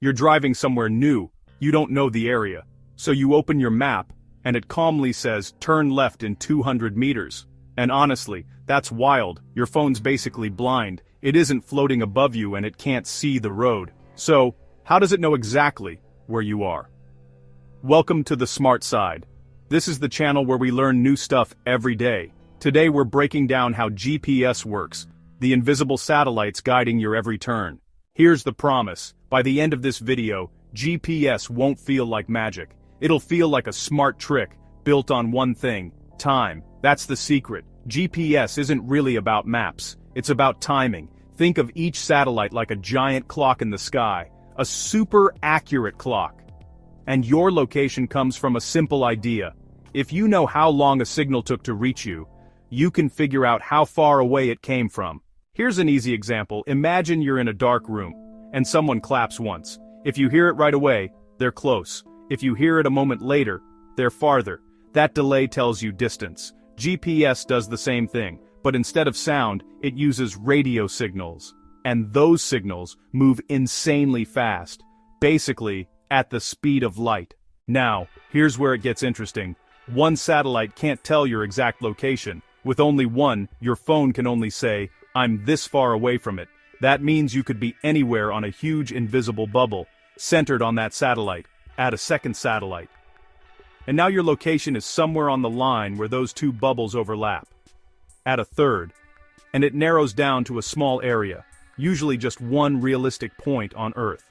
You're driving somewhere new, you don't know the area. So you open your map, and it calmly says, turn left in 200 meters. And honestly, that's wild. Your phone's basically blind. It isn't floating above you and it can't see the road. So, how does it know exactly where you are? Welcome to the Smart Side. This is the channel where we learn new stuff every day. Today we're breaking down how GPS works, the invisible satellites guiding your every turn. Here's the promise. By the end of this video, GPS won't feel like magic. It'll feel like a smart trick, built on one thing: time. That's the secret. GPS isn't really about maps. It's about timing. Think of each satellite like a giant clock in the sky, a super accurate clock. And your location comes from a simple idea. If you know how long a signal took to reach you, you can figure out how far away it came from. Here's an easy example. Imagine you're in a dark room, and someone claps once. If you hear it right away, they're close. If you hear it a moment later, they're farther. That delay tells you distance. GPS does the same thing, but instead of sound, it uses radio signals. And those signals move insanely fast, basically at the speed of light. Now, here's where it gets interesting. One satellite can't tell your exact location. With only one, your phone can only say, I'm this far away from it. That means you could be anywhere on a huge invisible bubble, centered on that satellite. Add a second satellite. And now your location is somewhere on the line where those two bubbles overlap. Add a third. And it narrows down to a small area, usually just one realistic point on Earth.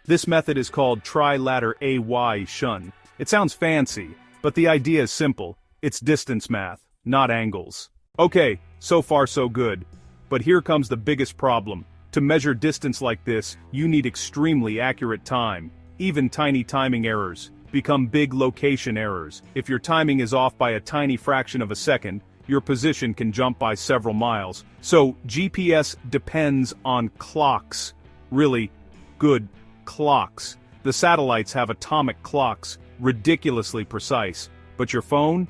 This method is called trilateration. It sounds fancy, but the idea is simple. It's distance math, not angles. Okay, so far so good. But here comes the biggest problem. To measure distance like this, you need extremely accurate time. Even tiny timing errors become big location errors. If your timing is off by a tiny fraction of a second, your position can jump by several miles. So GPS depends on clocks. Really good clocks. The satellites have atomic clocks, ridiculously precise. But your phone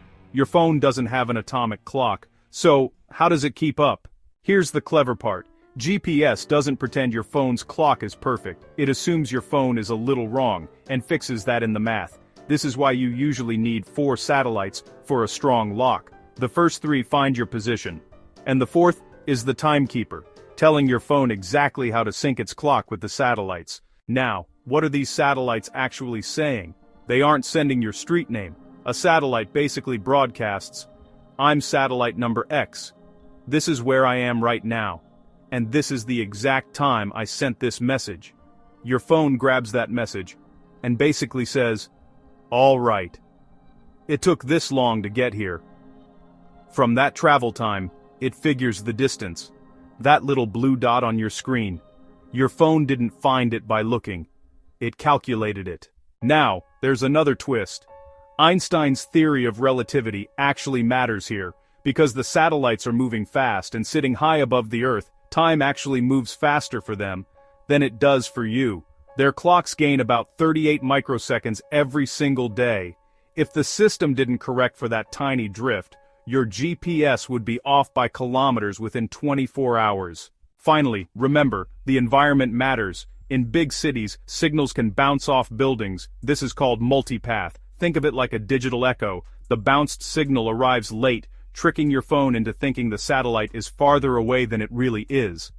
doesn't have an atomic clock. So how does it keep up? Here's the clever part. GPS doesn't pretend your phone's clock is perfect. It assumes your phone is a little wrong, and fixes that in the math. This is why you usually need 4 satellites for a strong lock. The first 3 find your position. And the fourth is the timekeeper, telling your phone exactly how to sync its clock with the satellites. Now, what are these satellites actually saying? They aren't sending your street name. A satellite basically broadcasts, I'm satellite number X. This is where I am right now. And this is the exact time I sent this message. Your phone grabs that message and basically says, all right. It took this long to get here. From that travel time, it figures the distance. That little blue dot on your screen. Your phone didn't find it by looking. It calculated it. Now, there's another twist. Einstein's theory of relativity actually matters here. Because the satellites are moving fast and sitting high above the Earth, time actually moves faster for them than it does for you. Their clocks gain about 38 microseconds every single day. If the system didn't correct for that tiny drift, your GPS would be off by kilometers within 24 hours. Finally, remember, the environment matters. In big cities, signals can bounce off buildings. This is called multipath. Think of it like a digital echo. The bounced signal arrives late, tricking your phone into thinking the satellite is farther away than it really is.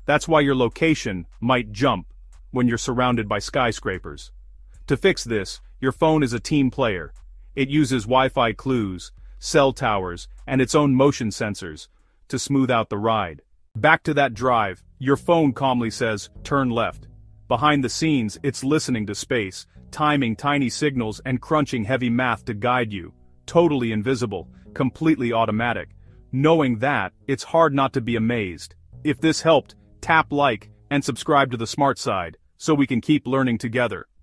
That's why your location might jump when you're surrounded by skyscrapers. To fix this, your phone is a team player. It uses Wi-Fi clues, cell towers, and its own motion sensors to smooth out the ride. Back to that drive, your phone calmly says, turn left. Behind the scenes, it's listening to space, timing tiny signals and crunching heavy math to guide you. Totally invisible. Completely automatic. Knowing that, it's hard not to be amazed. If this helped, tap like and subscribe to the Smart Side, so we can keep learning together.